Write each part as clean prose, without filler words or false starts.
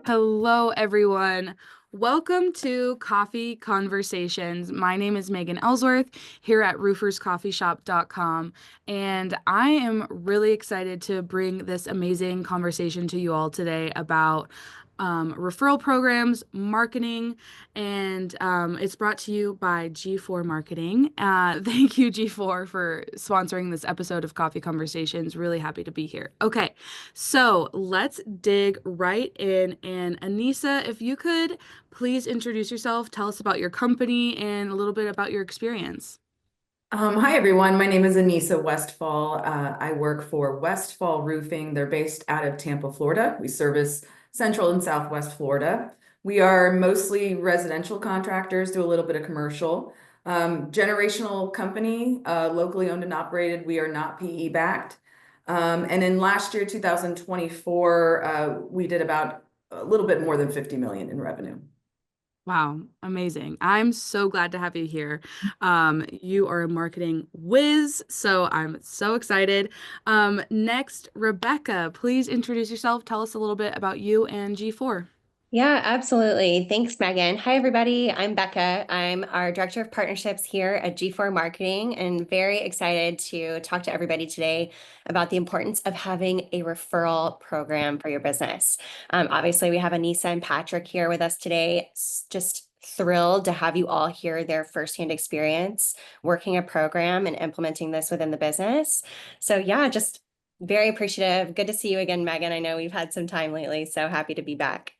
Hello, everyone. Welcome to Coffee Conversations. My name is Megan Ellsworth here at RoofersCoffeeShop.com, and I am really excited to bring this amazing conversation to you all today about referral programs, marketing, and it's brought to you by gFourMarketing. Thank you, G4, for sponsoring this episode of Coffee Conversations. Really happy to be here. Okay, so let's dig right in. And Anissa, if you could please introduce yourself, tell us about your company and a little bit about your experience. Hi, everyone. My name is Anissa Westfall. I work for Westfall Roofing. They're based out of Tampa, Florida. We service Central and Southwest Florida. We are mostly residential contractors, do a little bit of commercial. Generational company, locally owned and operated. We are not PE backed. And in last year, 2024, we did about a little bit more than 50 million in revenue. Wow, amazing. I'm so glad to have you here. You are a marketing whiz, so I'm so excited. Next, Rebecca, please introduce yourself. Tell us a little bit about you and G4. Yeah, absolutely. Thanks, Megan. Hi, everybody. I'm Becca. I'm our Director of Partnerships here at G4Marketing and very excited to talk to everybody today about the importance of having a referral program for your business. Obviously, we have Anissa and Patrick here with us today. Just thrilled to have you all hear their firsthand experience working a program and implementing this within the business. So yeah, just very appreciative. Good to see you again, Megan. I know we've had some time lately, so happy to be back.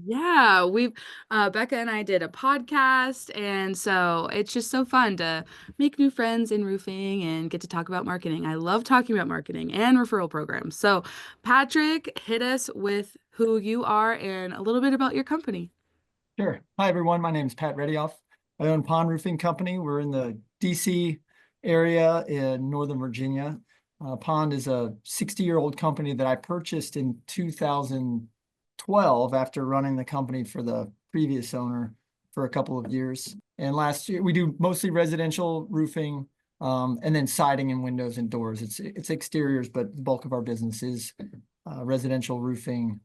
Yeah, we've Becca and I did a podcast, and so it's just so fun to make new friends in roofing and get to talk about marketing. I love talking about marketing and referral programs. So, Patrick, hit us with who you are and a little bit about your company. Sure. Hi, everyone. My name is Pat Redioff. I own Pond Roofing Company. We're in the DC area in Northern Virginia. Pond is a 60-year-old company that I purchased in 2012 after running the company for the previous owner for a couple of years. And last year, we do mostly residential roofing, and then siding and windows and doors. It's exteriors, but the bulk of our business is residential roofing,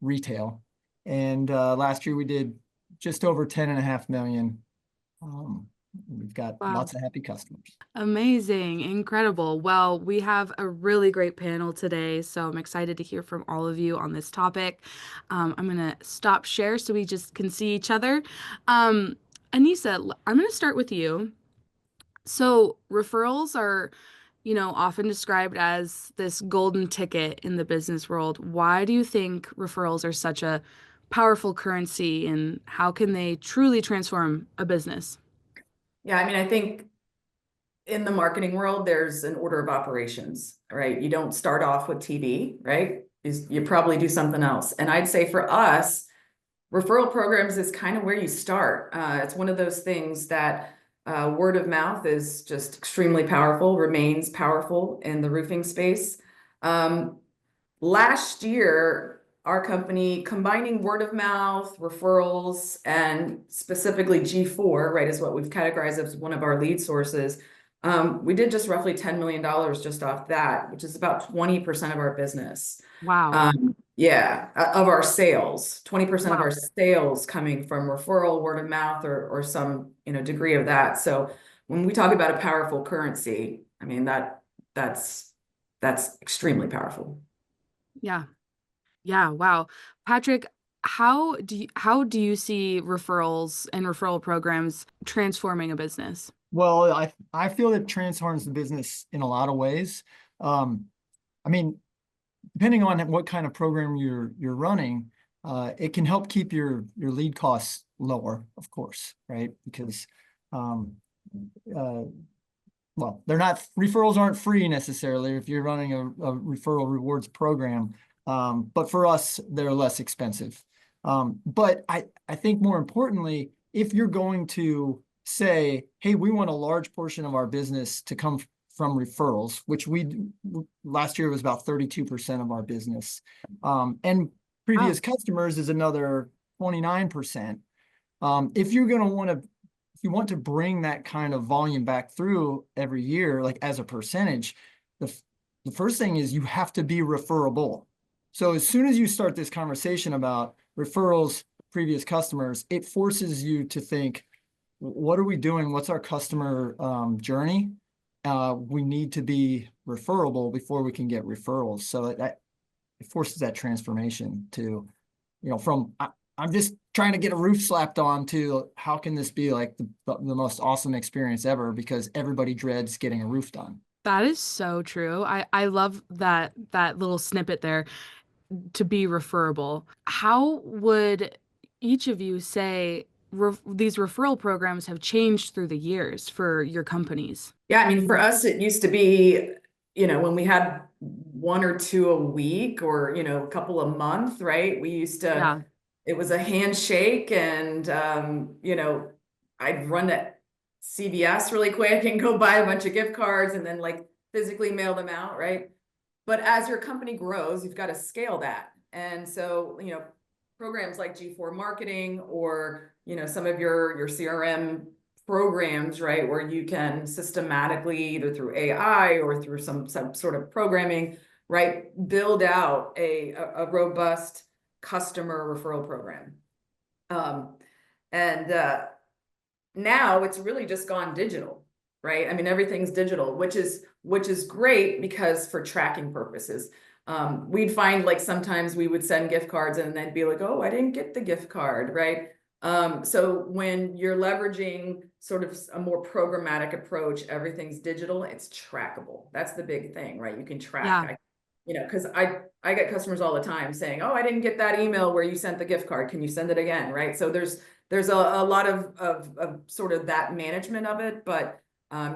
retail. And last year we did just over 10.5 million. We've got Wow. lots of happy customers. Amazing, incredible. Well, we have a really great panel today, so I'm excited to hear from all of you on this topic. I'm gonna stop share so we just can see each other. Anissa, I'm gonna start with you. So referrals are, often described as this golden ticket in the business world. Why do you think referrals are such a powerful currency, and how can they truly transform a business? Yeah, I mean, I think in the marketing world, there's an order of operations, right? You don't start off with TV, right? You probably do something else. And I'd say for us, referral programs is kind of where you start. It's one of those things that word of mouth is just extremely powerful, remains powerful in the roofing space. Last year, our company, combining word of mouth, referrals, and specifically G4, right, is what we've categorized as one of our lead sources. We did just roughly $10 million just off that, which is about 20% of our business. Wow. Of our sales, 20% of Wow. our sales coming from referral, word of mouth, or some degree of that. So when we talk about a powerful currency, I mean that's extremely powerful. Yeah. Yeah, wow. Patrick, how do you see referrals and referral programs transforming a business? Well, I feel it transforms the business in a lot of ways. I mean, depending on what kind of program you're running, it can help keep your lead costs lower, of course, right? Because well, referrals aren't free necessarily if you're running a referral rewards program. But for us, they're less expensive. But I think more importantly, if you're going to say, hey, we want a large portion of our business to come from referrals, which last year was about 32% of our business. And previous customers is another 29%. If you want to bring that kind of volume back through every year, like as a percentage, the first thing is you have to be referable. So as soon as you start this conversation about, referrals, previous customers, it forces you to think, what are we doing? What's our customer journey? We need to be referable before we can get referrals. So that it forces that transformation to, from I'm just trying to get a roof slapped on to how can this be like the most awesome experience ever, because everybody dreads getting a roof done. That is so true. I love that little snippet there, to be referable. How would each of you say these referral programs have changed through the years for your companies? Yeah, I mean, for us, it used to be, when we had one or two a week or, a couple a month, right? We used to, Yeah. it was a handshake and, I'd run to CVS really quick and go buy a bunch of gift cards and then like physically mail them out, right? But as your company grows, you've got to scale that. And so, programs like G4Marketing or, some of your CRM programs, right, where you can systematically, either through AI or through some sort of programming, right, build out a robust customer referral program. And now it's really just gone digital, right? I mean, everything's digital, which is great because for tracking purposes. We'd find like sometimes we would send gift cards and they'd be like, oh, I didn't get the gift card, right? So when you're leveraging sort of a more programmatic approach, everything's digital, it's trackable. That's the big thing, right? You can track. Yeah. Because I get customers all the time saying, oh, I didn't get that email where you sent the gift card. Can you send it again, right? So there's a lot of sort of that management of it, but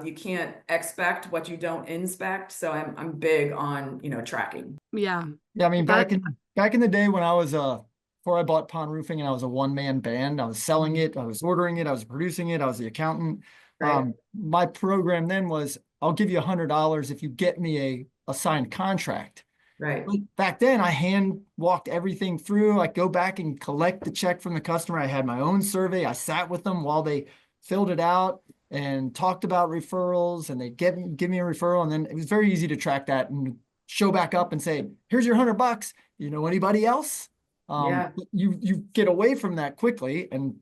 you can't expect what you don't inspect. So I'm big on, tracking. Yeah. Yeah, I mean, That, back in the day when I was before I bought Pond Roofing and I was a one-man band, I was selling it, I was ordering it, I was producing it, I was the accountant. Right. My program then was, I'll give you $100 if you get me a signed contract. Right. Back then, I hand walked everything through. I go back and collect the check from the customer. I had my own survey. I sat with them while they filled it out and talked about referrals, and they give me a referral. And then it was very easy to track that and show back up and say, here's your $100. You know anybody else? Yeah. You get away from that quickly. And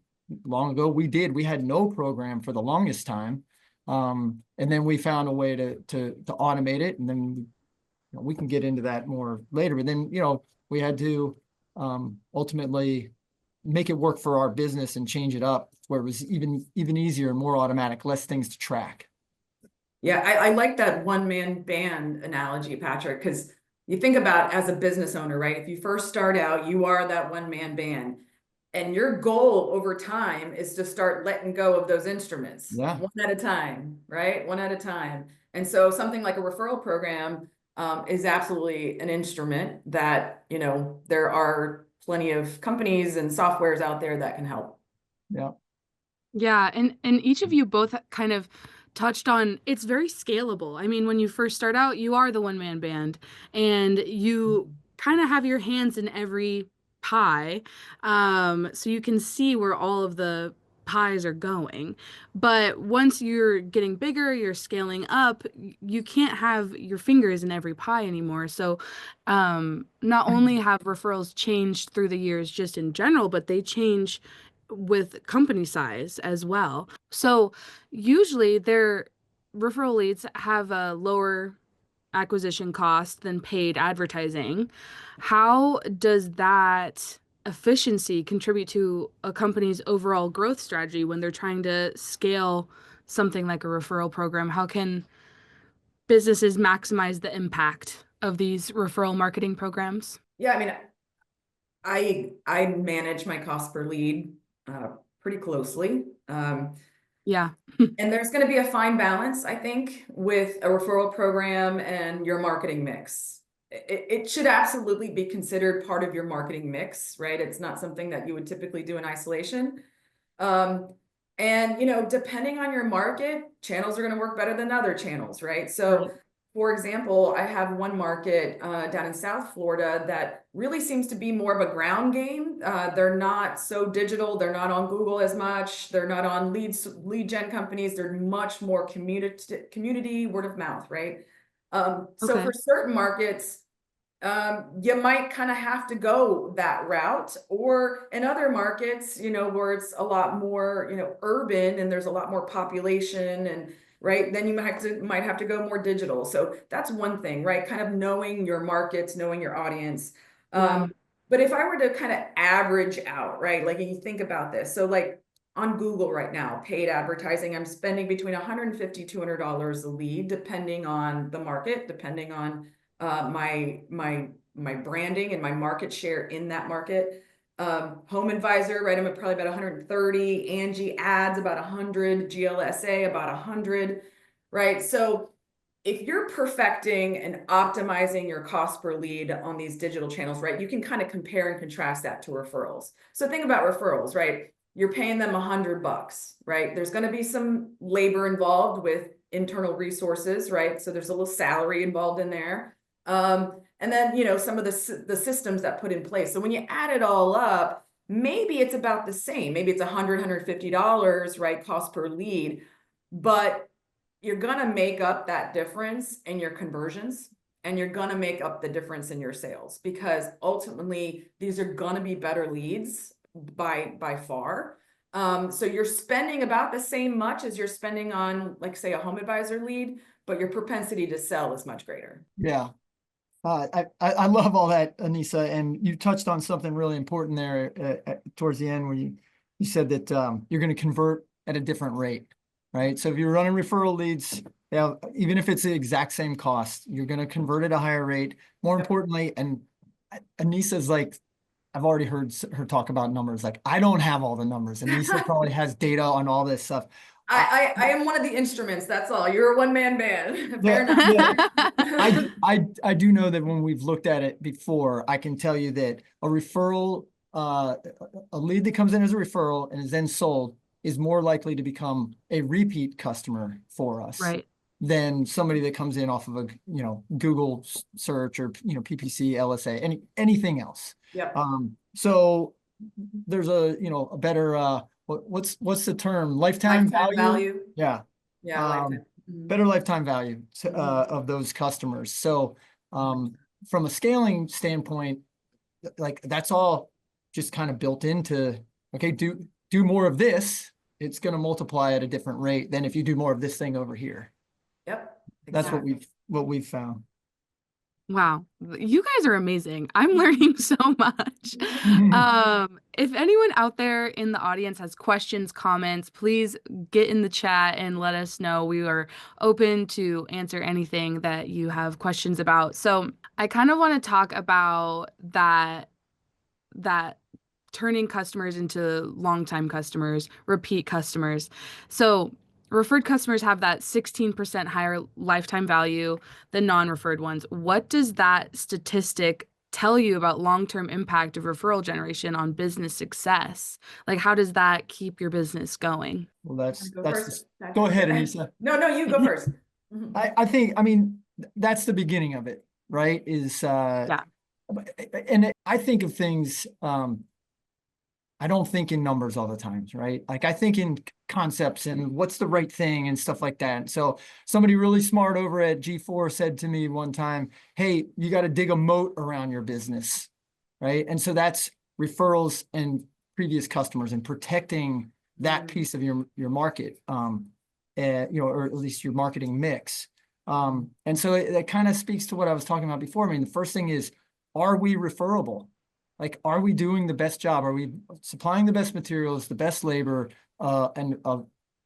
long ago we had no program for the longest time. And then we found a way to automate it. And then we can get into that more later, but then, we had to ultimately make it work for our business and change it up where it was even easier, more automatic, less things to track. Yeah, I like that one-man band analogy, Patrick, because you think about as a business owner, right? If you first start out, you are that one-man band. And your goal over time is to start letting go of those instruments, Yeah. one at a time, right? One at a time. And so something like a referral program is absolutely an instrument that, there are plenty of companies and softwares out there that can help. Yeah. Yeah, and each of you both kind of touched on it's very scalable. I mean, when you first start out, you are the one-man band and you kind of have your hands in every pie. So you can see where all of the pies are going. But once you're getting bigger, you're scaling up, you can't have your fingers in every pie anymore. So not only have referrals changed through the years just in general, but they change with company size as well. So usually their referral leads have a lower acquisition cost than paid advertising. How does that efficiency contribute to a company's overall growth strategy when they're trying to scale something like a referral program? How can businesses maximize the impact of these referral marketing programs? Yeah, I mean, I manage my cost per lead pretty closely. Yeah. And there's going to be a fine balance, I think, with a referral program and your marketing mix. It should absolutely be considered part of your marketing mix, right? It's not something that you would typically do in isolation. And, depending on your market, channels are going to work better than other channels, right? So, Right. for example, I have one market down in South Florida that really seems to be more of a ground game. They're not so digital. They're not on Google as much. They're not on lead gen companies. They're much more community word of mouth, right? So Okay. for certain markets, you might kind of have to go that route. Or in other markets, where it's a lot more, urban and there's a lot more population and right, then you might have to go more digital. So that's one thing, right? Kind of knowing your markets, knowing your audience. Wow. But if I were to kind of average out, right, like you think about this, so like on Google right now, paid advertising, I'm spending between $150, $200 a lead, depending on the market, depending on my branding and my market share in that market. Home Advisor, right? I'm at probably about 130. Angie Ads about 100. GLSA about 100, right? So if you're perfecting and optimizing your cost per lead on these digital channels, right, you can kind of compare and contrast that to referrals. So think about referrals, right? You're paying them $100, right? There's going to be some labor involved with internal resources, right? So there's a little salary involved in there. And then, some of the systems that put in place. So when you add it all up, maybe it's about the same. Maybe it's $100, $150, right? Cost per lead, but you're going to make up that difference in your conversions, and you're going to make up the difference in your sales, because ultimately these are going to be better leads by far. So you're spending about the same much as you're spending on, like, say, a Home Advisor lead, but your propensity to sell is much greater. Yeah. I love all that, Anissa, and you touched on something really important there towards the end, where you said that you're going to convert at a different rate, right? So if you're running referral leads, even if it's the exact same cost, you're going to convert at a higher rate. More importantly, and Anissa's like, I've already heard her talk about numbers. Like, I don't have all the numbers. Anissa probably has data on all this stuff. I am one of the instruments. That's all. You're a one-man band. Fair enough. I do know that when we've looked at it before, I can tell you that a referral, a lead that comes in as a referral and is then sold is more likely to become a repeat customer for us, Right. than somebody that comes in off of a Google search or PPC, LSA, anything else. Yep. So there's a better what's the term? Lifetime value? Yeah. Yeah, lifetime. Better lifetime value of those customers. So from a scaling standpoint, like, that's all just kind of built into, okay, do more of this, it's going to multiply at a different rate than if you do more of this thing over here. Yep. That's Exactly. what we've found. Wow, you guys are amazing. I'm learning so much. If anyone out there in the audience has questions, comments, please get in the chat and let us know. We are open to answer anything that you have questions about. So I kind of want to talk about that turning customers into longtime customers, repeat customers. So referred customers have that 16% higher lifetime value than non-referred ones. What does that statistic tell you about long-term impact of referral generation on business success? Like, how does that keep your business going? Well, First. go ahead, Anissa. No, you go first. I think, that's the beginning of it, right? Yeah. And I think of things, I don't think in numbers all the time, right? Like, I think in concepts and what's the right thing and stuff like that. So somebody really smart over at G4 said to me one time, hey, you got to dig a moat around your business, right? And so that's referrals and previous customers and protecting that piece of your market, or at least your marketing mix. And so that kind of speaks to what I was talking about before. The first thing is, are we referable? Like, are we doing the best job? Are we supplying the best materials, the best labor, and an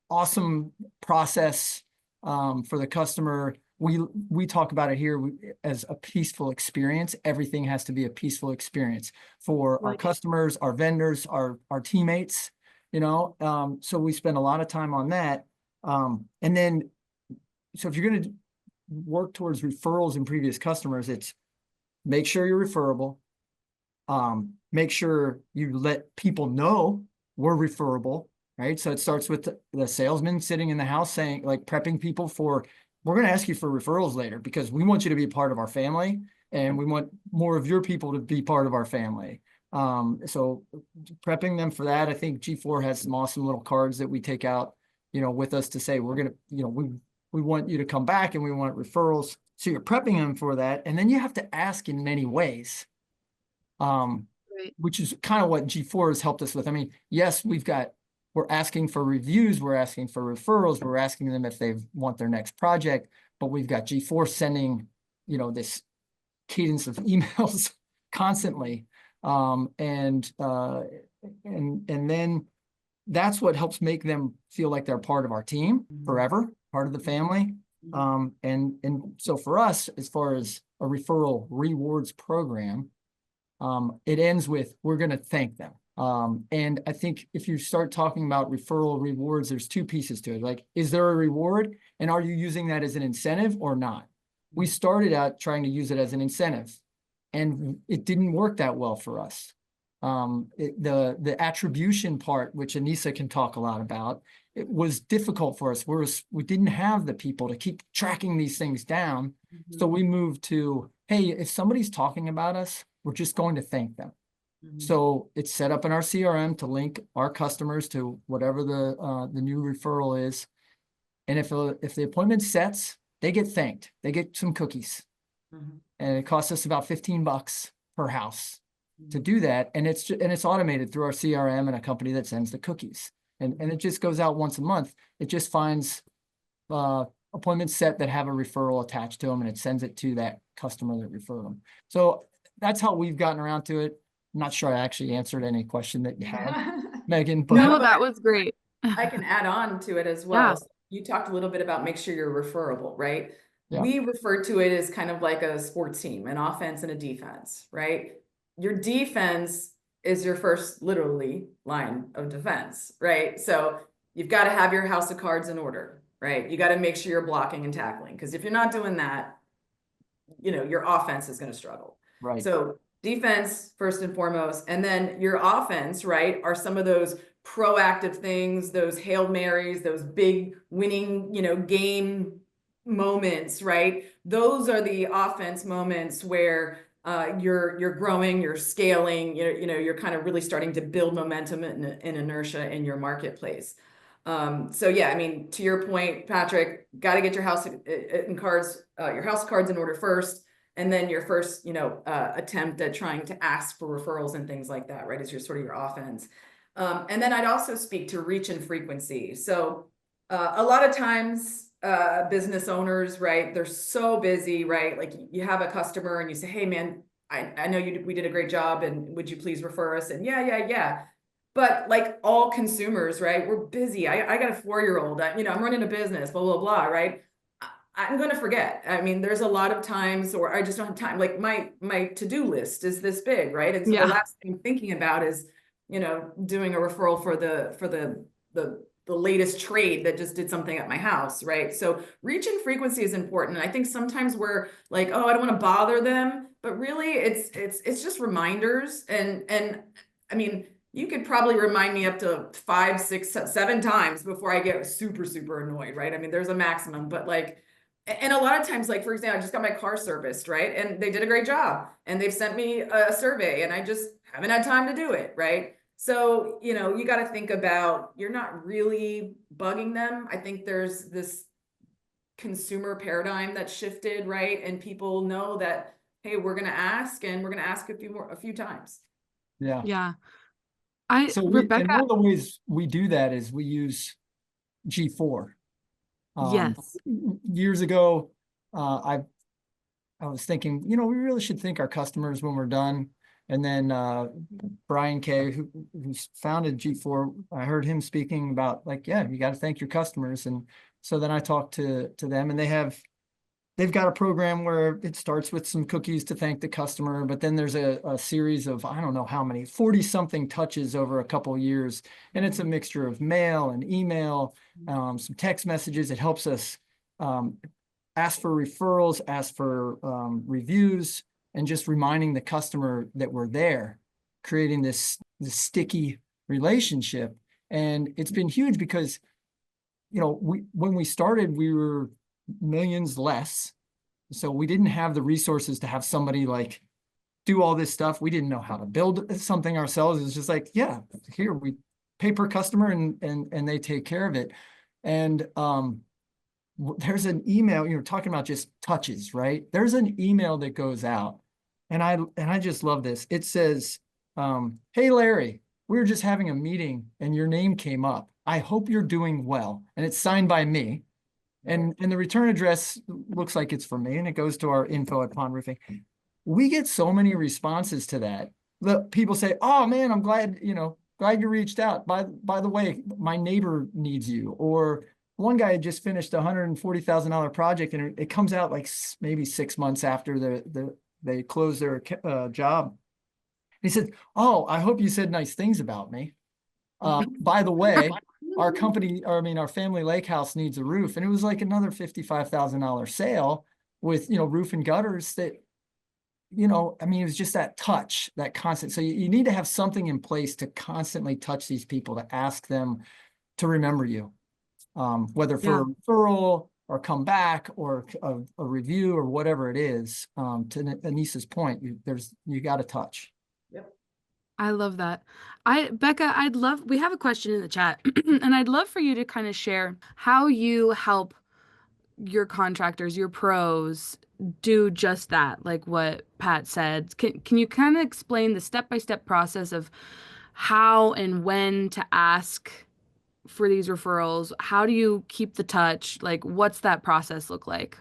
awesome process for the customer? We talk about it here as a peaceful experience. Everything has to be a peaceful experience for our customers, our vendors, our teammates. So we spend a lot of time on that. And then, so if you're going to work towards referrals and previous customers, it's make sure you're referable. Make sure you let people know we're referable, right? So it starts with the salesman sitting in the house saying, like, prepping people for, we're going to ask you for referrals later because we want you to be part of our family and we want more of your people to be part of our family. So prepping them for that. I think G4 has some awesome little cards that we take out, with us to say, we're going to, we want you to come back and we want referrals. So you're prepping them for that, and then you have to ask in many ways, Right. which is kind of what G4 has helped us with. I mean, yes, we're asking for reviews, we're asking for referrals, we're asking them if they want their next project, but we've got G4 sending, this cadence of emails constantly. And then that's what helps make them feel like they're part of our team forever, part of the family. And so for us, as far as a referral rewards program, it ends with, we're going to thank them. And I think if you start talking about referral rewards, there's two pieces to it. Like, is there a reward, and are you using that as an incentive or not? We started out trying to use it as an incentive, and it didn't work that well for us. The attribution part, which Anissa can talk a lot about, it was difficult for us. We didn't have the people to keep tracking these things down. So we moved to, hey, if somebody's talking about us, we're just going to thank them. So it's set up in our CRM to link our customers to whatever the new referral is. And if the appointment sets, they get thanked. They get some cookies. And it costs us about $15 per house to do that. And it's automated through our CRM and a company that sends the cookies. And it just goes out once a month. It just finds appointments set that have a referral attached to them, and it sends it to that customer that referred them. So that's how we've gotten around to it. I'm not sure I actually answered any question that you had, Megan, but No, that was great. I can add on to it as well. So you talked a little bit about make sure you're referable, right? Yeah. We refer to it as kind of like a sports team, an offense and a defense, right? Your defense is your first literally line of defense, right? So you've got to have your house of cards in order, right? You got to make sure you're blocking and tackling, because if you're not doing that, your offense is going to struggle. Right. So defense first and foremost, and then your offense, right, are some of those proactive things, those Hail Marys, those big winning, game moments, right? Those are the offense moments where you're growing, you're scaling, you're kind of really starting to build momentum and inertia in your marketplace. So yeah, I mean, to your point, Patrick, got to get your house cards in order first. And then your first, attempt at trying to ask for referrals and things like that, right? Is your sort of your offense. And then I'd also speak to reach and frequency. So a lot of times business owners, right, they're so busy, right? Like you have a customer and you say, hey man, I know we did a great job, and would you please refer us? And yeah. But like all consumers, right, we're busy. I got a 4-year-old, I'm running a business, blah, blah, blah, right? I'm going to forget. I mean, there's a lot of times, or I just don't have time. Like my to-do list is this big, right? And so the last thing I'm thinking about is, doing a referral for the latest trade that just did something at my house, right? So reach and frequency is important. And I think sometimes we're like, oh, I don't want to bother them, but really it's just reminders. And I mean, you could probably remind me up to 5, 6, 7 times before I get super, super annoyed, right? I mean, there's a maximum, but like, and a lot of times, like, for example, I just got my car serviced, right? And they did a great job, and they've sent me a survey, and I just haven't had time to do it, right? So, you got to think about, you're not really bugging them. I think there's this consumer paradigm that shifted, right? And people know that, hey, we're going to ask, and we're going to ask a few times. Yeah. Yeah. And Rebecca, one of the ways we do that is we use G4. yes. Years ago, I was thinking, we really should thank our customers when we're done. And then Brian Kay, who founded G4, I heard him speaking about like, yeah, you got to thank your customers. And so then I talked to them, and they've got a program where it starts with some cookies to thank the customer, but then there's a series of, I don't know how many, 40 something touches over a couple of years. And it's a mixture of mail and email, some text messages. It helps us ask for referrals, ask for reviews, and just reminding the customer that we're there, creating this sticky relationship. And it's been huge because, when we started, we were millions less. So we didn't have the resources to have somebody like do all this stuff. We didn't know how to build something ourselves. It's just like, yeah, here we pay per customer and they take care of it. And there's an email, you're talking about just touches, right? There's an email that goes out, and I just love this. It says, hey, Larry, we were just having a meeting and your name came up. I hope you're doing well. And it's signed by me. And the return address looks like it's for me, and it goes to our info@Pond Roofing. We get so many responses to that. The people say, oh man, I'm glad, glad you reached out. By the way, my neighbor needs you. Or one guy had just finished a $140,000 project, and it comes out like maybe 6 months after they close their job. He said, oh, I hope you said nice things about me. By the way, our family lake house needs a roof. And it was like another $55,000 sale with, roof and gutters that, it was just that touch, that constant. So you need to have something in place to constantly touch these people, to ask them to remember you, whether for a referral or come back or a review or whatever it is. To Anissa's point, you got to touch. I love that. Becca, we have a question in the chat, and I'd love for you to kind of share how you help your contractors, your pros, do just that, like what Pat said. Can you kind of explain the step-by-step process of how and when to ask for these referrals? How do you keep the touch? Like, what's that process look like?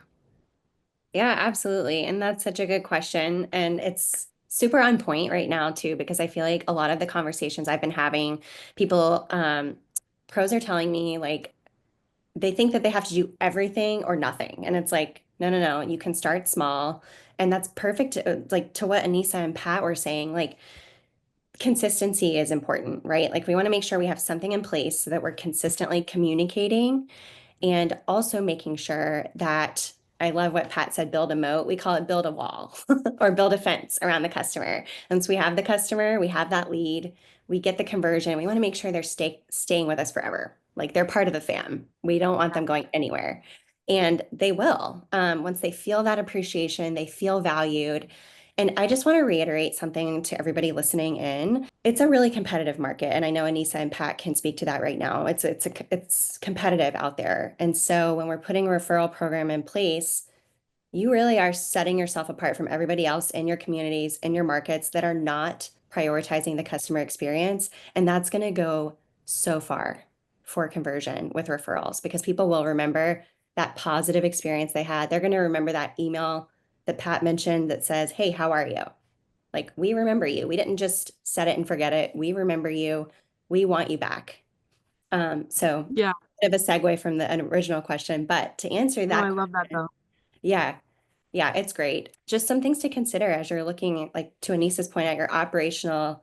Yeah, absolutely. And that's such a good question. And it's super on point right now too, because I feel like a lot of the conversations I've been having, people, pros are telling me like they think that they have to do everything or nothing. And it's like, no, no, no, you can start small. And that's perfect. Like to what Anissa and Pat were saying, like consistency is important, right? Like we want to make sure we have something in place so that we're consistently communicating and also making sure that I love what Pat said, build a moat. We call it build a wall or build a fence around the customer. Once we have the customer, we have that lead, we get the conversion. We want to make sure they're staying with us forever. Like they're part of the fam. We don't want them going anywhere. And they will. Once they feel that appreciation, they feel valued. And I just want to reiterate something to everybody listening in. It's a really competitive market, and I know Anissa and Pat can speak to that right now. It's competitive out there, and so when we're putting a referral program in place, you really are setting yourself apart from everybody else in your communities, in your markets that are not prioritizing the customer experience, and that's going to go so far for conversion with referrals because people will remember that positive experience they had. They're going to remember that email that Pat mentioned that says, hey, how are you? Like, we remember you. We didn't just set it and forget it. We remember you. We want you back. So Yeah. bit of a segue from the original question, but to answer No, that I love that question, though. yeah, yeah, it's great. Just some things to consider as you're looking, like to Anissa's point, at your operational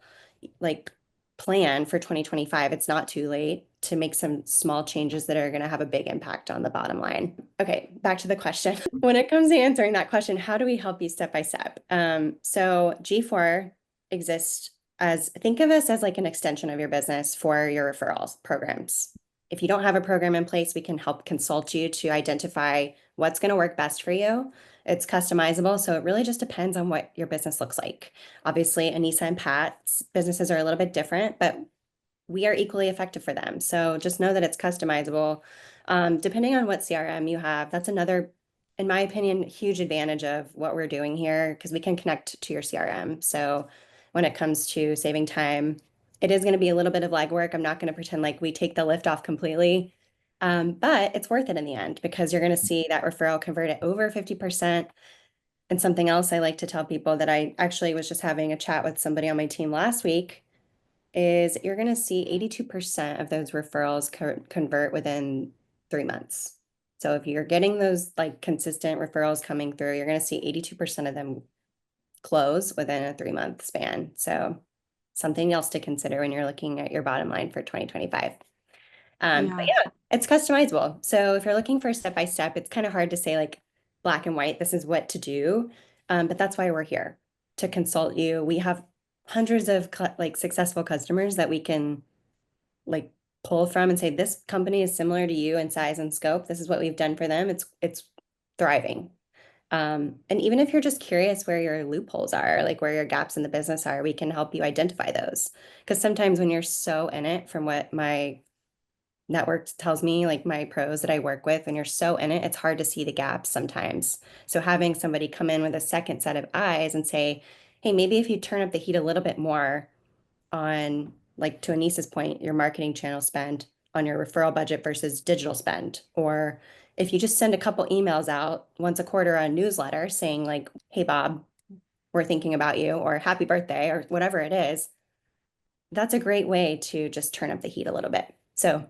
like plan for 2025. It's not too late to make some small changes that are going to have a big impact on the bottom line. Okay, back to the question. When it comes to answering that question, how do we help you step by step? So G4 exists as, think of us as like an extension of your business for your referrals programs. If you don't have a program in place, we can help consult you to identify what's going to work best for you. It's customizable, so it really just depends on what your business looks like. Obviously, Anissa and Pat's businesses are a little bit different, but we are equally effective for them. So just know that it's customizable. Depending on what CRM you have, that's another, in my opinion, huge advantage of what we're doing here because we can connect to your CRM. So when it comes to saving time, it is going to be a little bit of legwork. I'm not going to pretend like we take the lift off completely. But it's worth it in the end because you're going to see that referral convert at over 50%. And something else I like to tell people that I actually was just having a chat with somebody on my team last week is you're going to see 82% of those referrals convert within 3 months. So if you're getting those like consistent referrals coming through, you're going to see 82% of them close within a 3-month span. So something else to consider when you're looking at your bottom line for 2025. But yeah, it's customizable. So if you're looking for a step-by-step, it's kind of hard to say like black and white, this is what to do. But that's why we're here to consult you. We have hundreds of like successful customers that we can like pull from and say, this company is similar to you in size and scope. This is what we've done for them. It's thriving. And even if you're just curious where your loopholes are, like where your gaps in the business are, we can help you identify those. Because sometimes when you're so in it, from what my network tells me, like my pros that I work with, when you're so in it, it's hard to see the gaps sometimes. So having somebody come in with a second set of eyes and say, hey, maybe if you turn up the heat a little bit more on, like to Anissa's point, your marketing channel spend on your referral budget versus digital spend, or if you just send a couple emails out once a quarter on a newsletter saying like, hey, Bob, we're thinking about you, or happy birthday, or whatever it is, that's a great way to just turn up the heat a little bit. So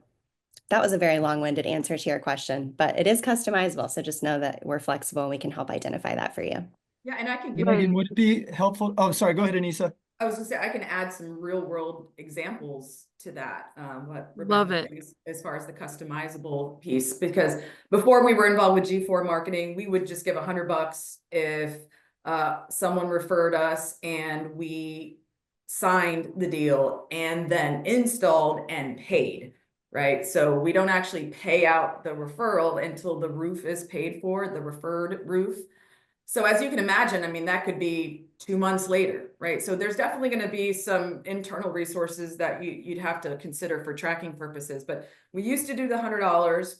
that was a very long-winded answer to your question, but it is customizable. So just know that we're flexible and we can help identify that for you. Yeah, and I can Hey, give Megan, would it be helpful? Oh, sorry, go ahead, Anissa. I was gonna say, I can add some real world examples to that, what Love Rebecca it. thinks as far as the customizable piece, because before we were involved with gFourMarketing, we would just give $100 if someone referred us and we signed the deal and then installed and paid, right? So we don't actually pay out the referral until the roof is paid for, the referred roof. So as you can imagine, I mean, that could be 2 months later, right? So there's definitely going to be some internal resources that you'd have to consider for tracking purposes. But we used to do the $100,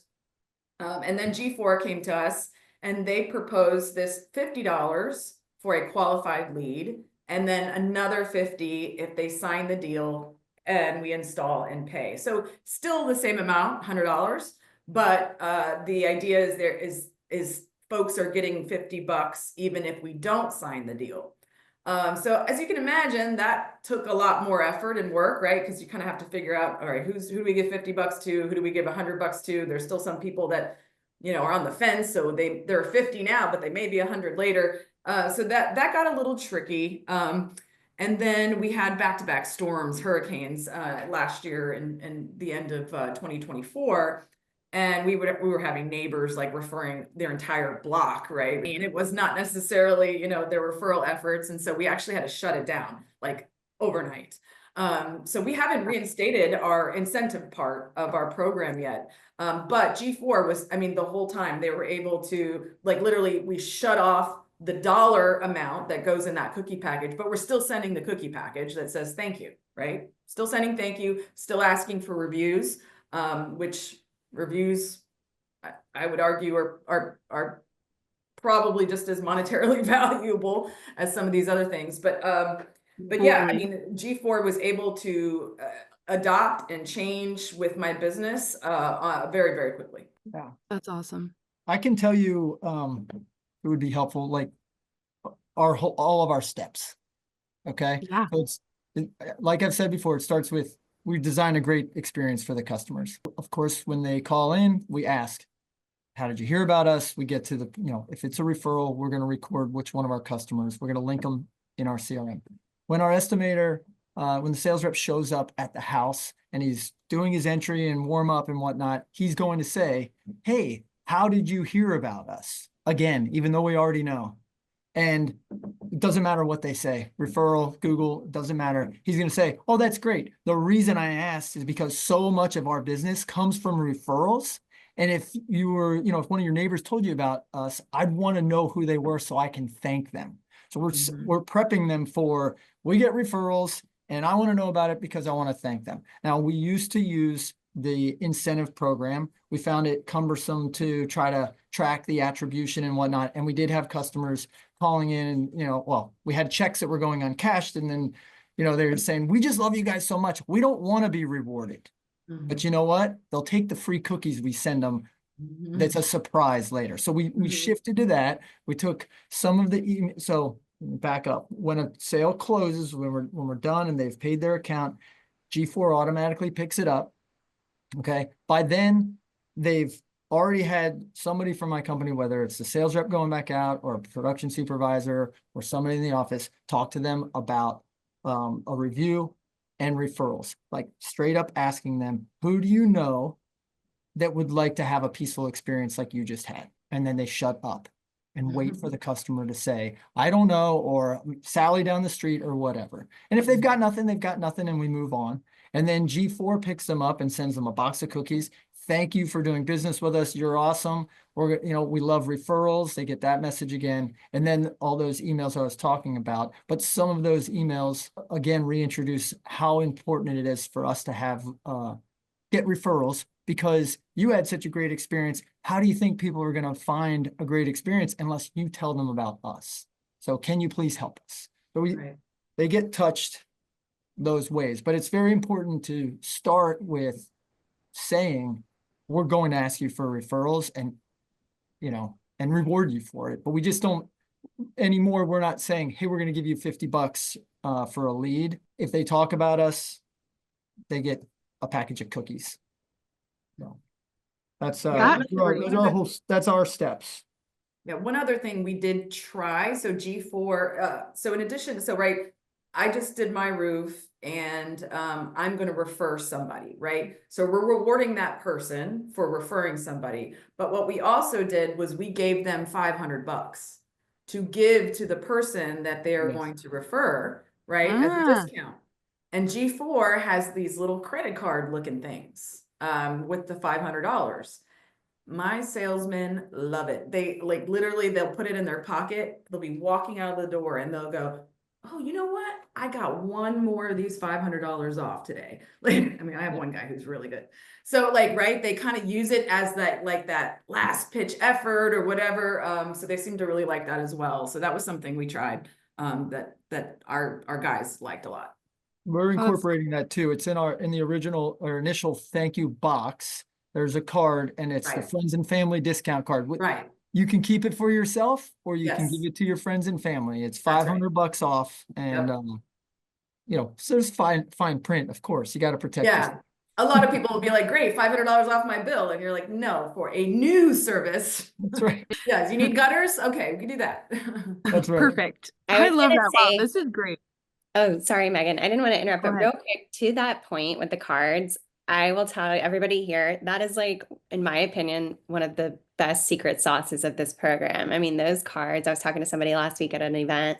and then G4 came to us and they proposed this $50 for a qualified lead, and then another 50 if they sign the deal and we install and pay. So still the same amount, $100, but the idea is there is folks are getting $50 even if we don't sign the deal. So as you can imagine, that took a lot more effort and work, right? Because you kind of have to figure out, all right, who do we give $50 to? Who do we give $100 to? There's still some people that, are on the fence. So they're 50 now, but they may be 100 later. So that got a little tricky. And then we had back-to-back storms, hurricanes last year and the end of 2024. And we were having neighbors like referring their entire block, right? And it was not necessarily, their referral efforts. And so we actually had to shut it down like overnight. So we haven't reinstated our incentive part of our program yet. But G4 was, the whole time they were able to, like, literally we shut off the dollar amount that goes in that cookie package, but we're still sending the cookie package that says thank you, right? Still sending thank you, still asking for reviews, which reviews, I would argue, are probably just as monetarily valuable as some of these other things. But yeah, G4 was able to adopt and change with my business very, very quickly. Yeah, That's awesome. I can tell you, it would be helpful, like all of our steps. Okay. Yeah. So like I've said before, it starts with, we design a great experience for the customers. Of course, when they call in, we ask, how did you hear about us? We get to the, if it's a referral, we're going to record which one of our customers. We're going to link them in our CRM. When our estimator, when the sales rep shows up at the house and he's doing his entry and warm up and whatnot, he's going to say, hey, how did you hear about us? Again, even though we already know. And it doesn't matter what they say, referral, Google, doesn't matter. He's going to say, oh, that's great. The reason I asked is because so much of our business comes from referrals. And if you were, if one of your neighbors told you about us, I'd want to know who they were so I can thank them. So we're prepping them for, we get referrals and I want to know about it because I want to thank them. Now, we used to use the incentive program. We found it cumbersome to try to track the attribution and whatnot. And we did have customers calling in and, well, we had checks that were going uncashed. And then, they were saying, we just love you guys so much. We don't want to be rewarded. But you know what? They'll take the free cookies we send them. That's a surprise later. So we shifted to that. We took some of the so back up. When a sale closes, when we're done and they've paid their account, G4 automatically picks it up. Okay. By then, they've already had somebody from my company, whether it's the sales rep going back out or a production supervisor or somebody in the office, talk to them about a review and referrals, like straight up asking them, who do you know that would like to have a peaceful experience like you just had? And then they shut up and wait for the customer to say, I don't know, or Sally down the street or whatever. And if they've got nothing, they've got nothing, and we move on. And then G4 picks them up and sends them a box of cookies. Thank you for doing business with us. You're awesome. We love referrals. They get that message again. And then all those emails I was talking about, but some of those emails again, reintroduce how important it is for us to have get referrals because you had such a great experience. How do you think people are going to find a great experience unless you tell them about us? So can you please help us? So they get touched those ways, but it's very important to start with saying, we're going to ask you for referrals and, and reward you for it. But we just don't anymore. We're not saying, hey, we're going to give you $50 for a lead. If they talk about us, they get a package of cookies. So that's that's our steps. Yeah, one other thing we did try, so G4, so in addition, I just did my roof and I'm going to refer somebody, right? So we're rewarding that person for referring somebody. But what we also did was we gave them $500 to give to the person that they are going to refer, right? As a discount. And G4 has these little credit card looking things with the $500. My salesmen love it. They literally, they'll put it in their pocket. They'll be walking out of the door and they'll go, oh, you know what? I got one more of these $500 off today. I have one guy who's really good. So they kind of use it as that last pitch effort or whatever. So they seem to really like that as well. So that was something we tried that our guys liked a lot. We're incorporating that too. It's in the original or initial thank you box. There's a card and it's the friends and family discount card. Right. You can keep it for yourself or you can give it to your friends and family. It's $500 off. And, so there's fine print, of course. You got to protect yourself. A lot of people will be like, great, $500 off my bill. And you're like, no, for a new service. That's right. Yes. You need gutters? Okay, we can do that. That's right. Perfect. I love that. Wow, this is great. Oh, sorry, Megan. I didn't want to interrupt, but real quick to that point with the cards, I will tell everybody here, that is in my opinion, one of the best secret sauces of this program. I mean, those cards, I was talking to somebody last week at an event.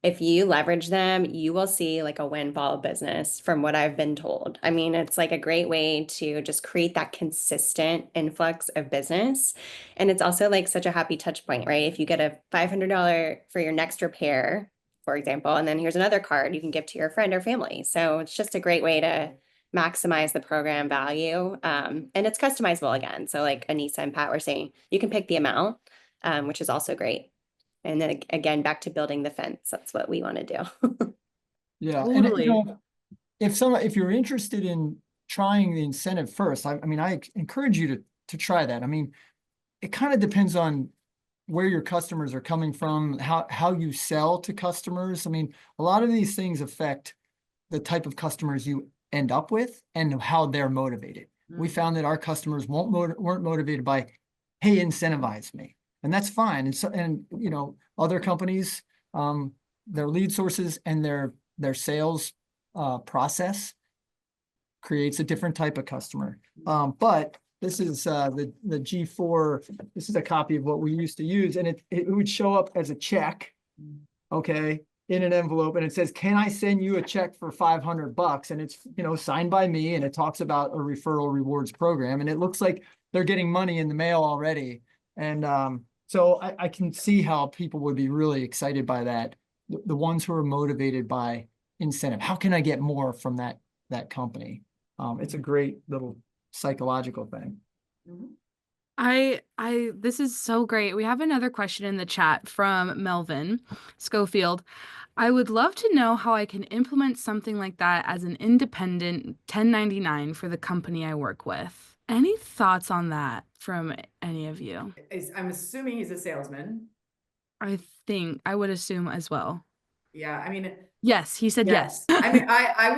If you leverage them, you will see a windfall of business from what I've been told. I mean, it's a great way to just create that consistent influx of business. And it's also such a happy touch point, right? If you get a $500 for your next repair, for example, and then here's another card you can give to your friend or family. So it's just a great way to maximize the program value. And it's customizable again. So Anissa and Pat were saying, you can pick the amount, which is also great. And then again, back to building the fence. That's what we want to do. Yeah. Totally. And if you're interested in trying the incentive first, I encourage you to try that. I mean, it kind of depends on where your customers are coming from, how you sell to customers. I mean, a lot of these things affect the type of customers you end up with and how they're motivated. We found that our customers weren't motivated by, hey, incentivize me. And that's fine. And other companies, their lead sources and their sales process creates a different type of customer. But this is the G4. This is a copy of what we used to use, and it would show up as a check, okay, in an envelope, and it says, "Can I send you a check for $500?" And it's signed by me, and it talks about a referral rewards program, and it looks like they're getting money in the mail already. And so I can see how people would be really excited by that. The ones who are motivated by incentive. How can I get more from that company? It's a great little psychological thing. This is so great. We have another question in the chat from Melvin Schofield. I would love to know how I can implement something like that as an independent 1099 for the company I work with. Any thoughts on that from any of you? I'm assuming he's a salesman. I think I would assume as well. Yeah, I mean, yes, he said yes. I mean, I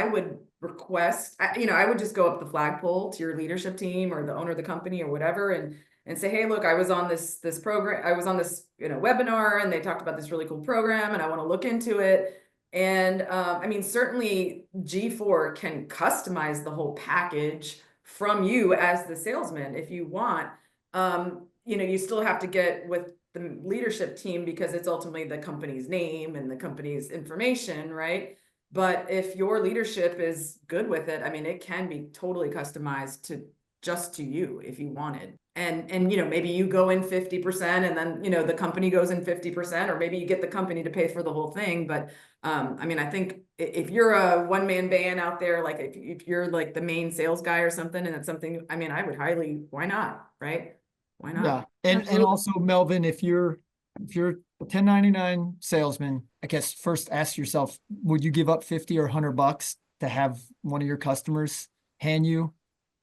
would request, I would just go up the flagpole to your leadership team or the owner of the company or whatever and say, hey, look, I was on this program, I was on this, webinar, and they talked about this really cool program and I want to look into it. And I mean, certainly G4 can customize the whole package from you as the salesman if you want. You still have to get with the leadership team because it's ultimately the company's name and the company's information, right? But if your leadership is good with it, I mean, it can be totally customized to just to you if you wanted. and you know, maybe you go in 50% and then, you know, the company goes in 50%, or maybe you get the company to pay for the whole thing. But I mean, I think if you're a one-man band out there, like if you're like the main sales guy or something, and it's something, I mean, I would highly, why not, right? Why not? Yeah. And Absolutely. also, Melvin, if you're a 1099 salesman, I guess first ask yourself, would you give up 50 or $100 to have one of your customers hand you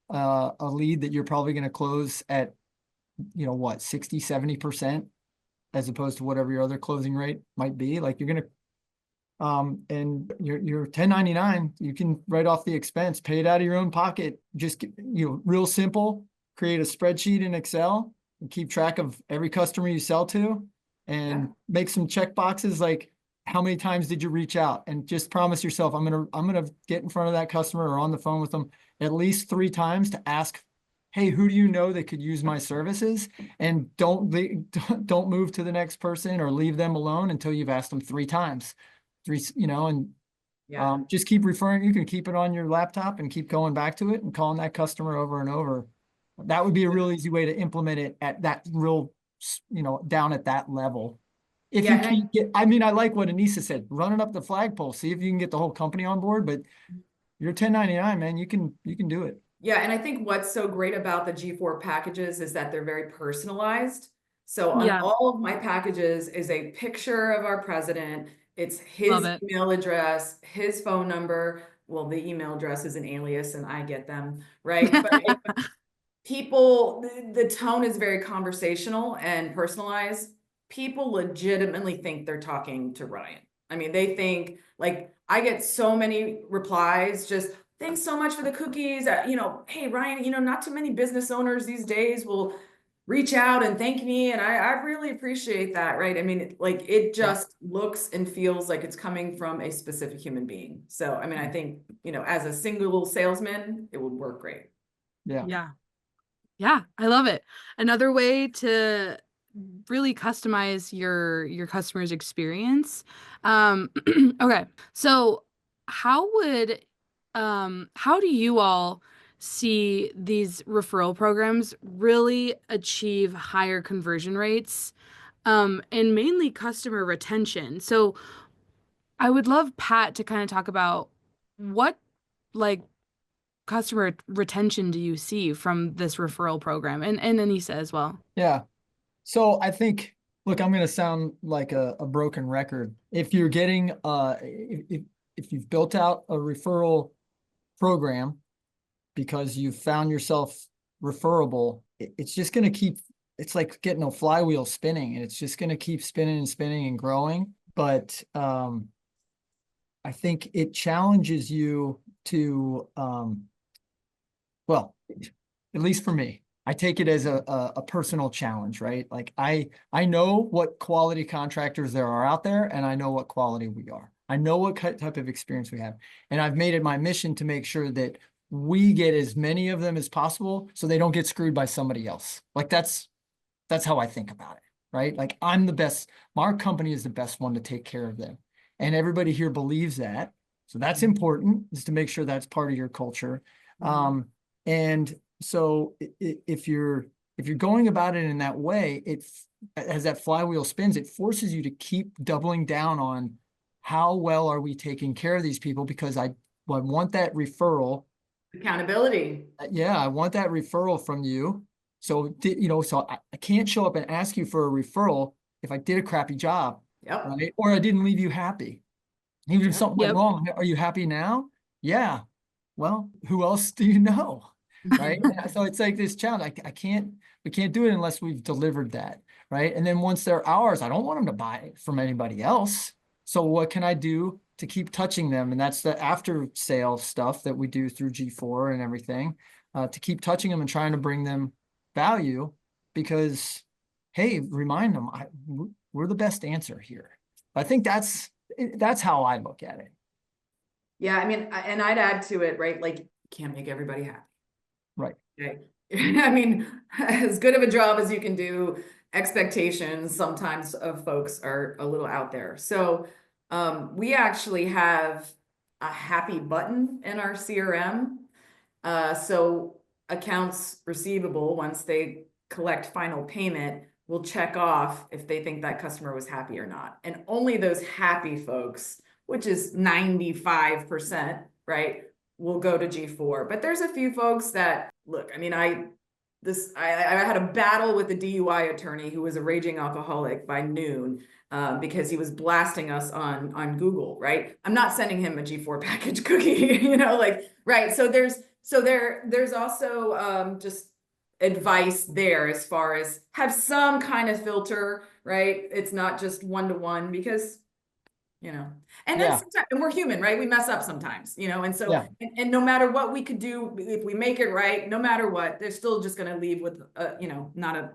a lead that you're probably going to close at, you know, what, 60, 70%, as opposed to whatever your other closing rate might be? Like, you're going to and your 1099, you can write off the expense, pay it out of your own pocket. Just, you know, real simple, create a spreadsheet in Excel and keep track of every customer you sell to, and make some check boxes like, how many times did you reach out? And just promise yourself, I'm gonna get in front of that customer or on the phone with them at least 3 times to ask, hey, who do you know that could use my services? And don't move to the next person or leave them alone until you've asked them 3 times. You know, and just keep referring. You can keep it on your laptop and keep going back to it and calling that customer over and over. That would be a real easy way to implement it at that real, you know, down at that level. If you can't get, I mean, I like what Anissa said, run it up the flagpole, see if you can get the whole company on board, but you're 1099, man, you can do it. Yeah, and I think what's so great about the G4 packages is that they're very personalized. So on Yeah. all of my packages is a picture of our president. It's Love his it. email address, his phone number. Well, the email address is an alias and I get them, right? But people, the tone is very conversational and personalized. People legitimately think they're talking to Ryan. I mean, they think, like, I get so many replies, just thanks so much for the cookies. You know, hey, Ryan, you know, not too many business owners these days will reach out and thank me. And I really appreciate that, right? I mean, like, it just looks and feels like it's coming from a specific human being. So, I mean, I think, you know, as a single salesman, it would work great. Yeah. Yeah. Yeah, I love it. Another way to really customize your customer's experience. Okay, so how do you all see these referral programs really achieve higher conversion rates, and mainly customer retention? So I would love Pat to kind of talk about what, like, customer retention do you see from this referral program, and Anissa as well? Yeah. So I think, look, I'm going to sound like a broken record. If you're getting, if you've built out a referral program because you've found yourself referable, it's just going to keep, it's like getting a flywheel spinning, and it's just going to keep spinning and spinning and growing. But I think it challenges you to, well, at least for me, I take it as a personal challenge, right? Like, I know what quality contractors there are out there, and I know what quality we are. I know what type of experience we have. And I've made it my mission to make sure that we get as many of them as possible so they don't get screwed by somebody else. Like, that's how I think about it, right? Like, I'm the best, our company is the best one to take care of them. And everybody here believes that. So that's important, is to make sure that's part of your culture. And so if you're going about it in that way, as that flywheel spins, it forces you to keep doubling down on how well are we taking care of these people, because I want that referral. Accountability. Yeah, I want that referral from you. So, you know, so I can't show up and ask you for a referral if I did a crappy job, right? Or I didn't leave you happy. Even if something went wrong, are you happy now? Yeah. Well, who else do you know? Right. So it's like this challenge. We can't do it unless we've delivered that. Right. And then once they're ours, I don't want them to buy it from anybody else. So what can I do to keep touching them? And that's the after sale stuff that we do through G4 and everything, to keep touching them and trying to bring them value, because, hey, remind them, we're the best answer here. I think that's how I look at it. Yeah, I mean, and I'd add to it, right? Like, you can't make everybody happy. Right. Okay. I mean, as good of a job as you can do, expectations sometimes of folks are a little out there. So we actually have a happy button in our CRM. So accounts receivable, once they collect final payment will check off if they think that customer was happy or not. And only those happy folks, which is 95%, right, will go to G4. But there's a few folks that, look, I mean, I had a battle with a DUI attorney who was a raging alcoholic by noon because he was blasting us on Google, right? I'm not sending him a G4 package cookie, you know, like, right. So there's also just advice there as far as have some kind of filter, right? It's not just one-to-one because, you know, and then sometimes, and we're human, right? We mess up sometimes, you know, and so, and no matter what we could do, if we make it right, no matter what, they're still just going to leave with, you know, not a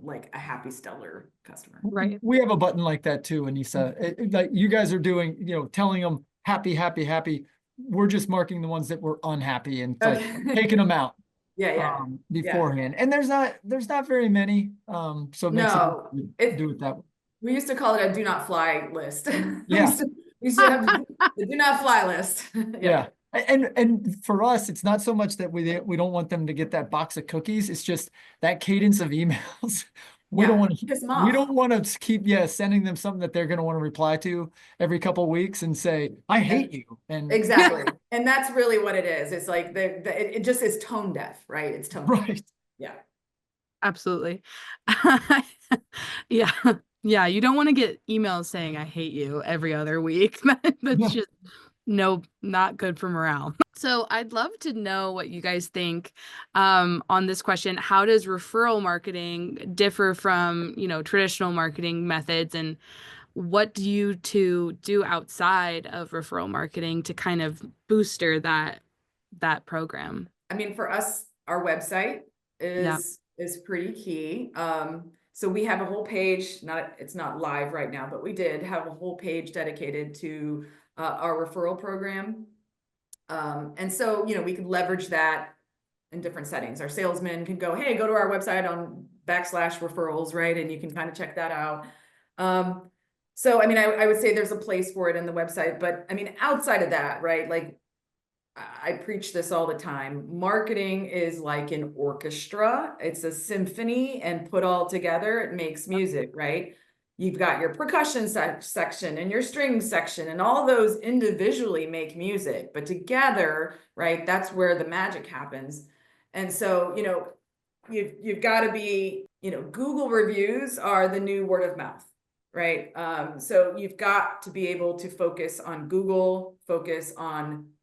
like a happy, stellar customer. Right. We have a button like that too, Anissa. Like you guys are doing, you know, telling them happy, happy, happy. We're just marking the ones that were unhappy and like taking them out. Beforehand. And there's not very many. So it makes it do it that way. We used to call it a do not fly list. Yeah. we used to have the do not fly list. Yeah. And for us, it's not so much that we don't want them to get that box of cookies. It's just that cadence of emails. We don't want to keep sending them something that they're going to want to reply to every couple of weeks and say, I hate you. And exactly. And that's really what it is. It's like it just is tone deaf, right? It's tone deaf. Yeah. Absolutely. Yeah. Yeah. You don't want to get emails saying I hate you every other week. That's just not good for morale. So I'd love to know what you guys think on this question. How does referral marketing differ from, you know, traditional marketing methods, and what do you two do outside of referral marketing to kind of booster that program? I mean, for us, our website is pretty key. So we have a whole page, it's not live right now, but we did have a whole page dedicated to our referral program. And so, you know, we could leverage that in different settings. Our salesmen can go, hey, go to our website on /referrals, right? And you can kind of check that out. So, I mean, I would say there's a place for it in the website, but I mean, outside of that, right? Like I preach this all the time. Marketing is like an orchestra. It's a symphony, and put all together, it makes music, right? You've got your percussion section and your strings section, and all those individually make music, but together, right? That's where the magic happens. And so, you know, you've got to be, you know, Google reviews are the new word of mouth, right? So you've got to be able to focus on Google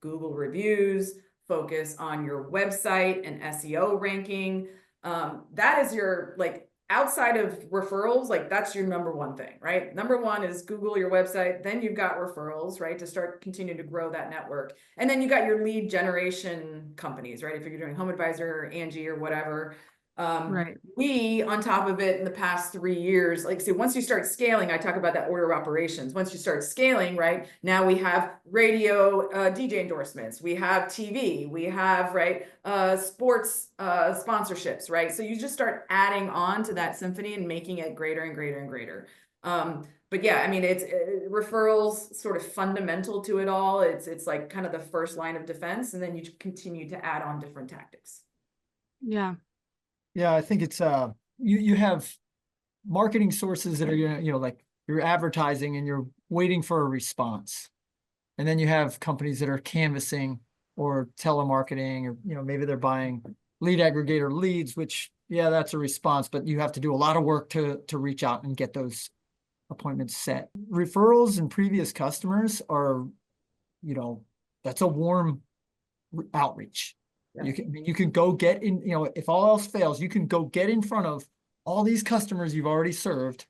reviews, focus on your website and SEO ranking. That is your, like, outside of referrals, like that's your number one thing, right? Number one is Google, your website. Then you've got referrals, right? To start continuing to grow that network. And then you got your lead generation companies, right? If you're doing Home Advisor or Angie or whatever. We, on top of it, in the past 3 years, like, see, once you start scaling, I talk about that order of operations. Once you start scaling, right, now we have radio DJ endorsements, we have TV, we have, right, sports sponsorships, right? So you just start adding on to that symphony and making it greater and greater and greater. But yeah, I mean, it's referrals sort of fundamental to it all. It's like kind of the first line of defense, and then you continue to add on different tactics. Yeah. Yeah, I think it's you have marketing sources that are, you know, like you're advertising and you're waiting for a response. And then you have companies that are canvassing or telemarketing, or, you know, maybe they're buying lead aggregator leads, which, yeah, that's a response, but you have to do a lot of work to reach out and get those appointments set. Referrals and previous customers are, you know, that's a warm outreach. You can go get in, you know, if all else fails, you can go get in front of all these customers you've already served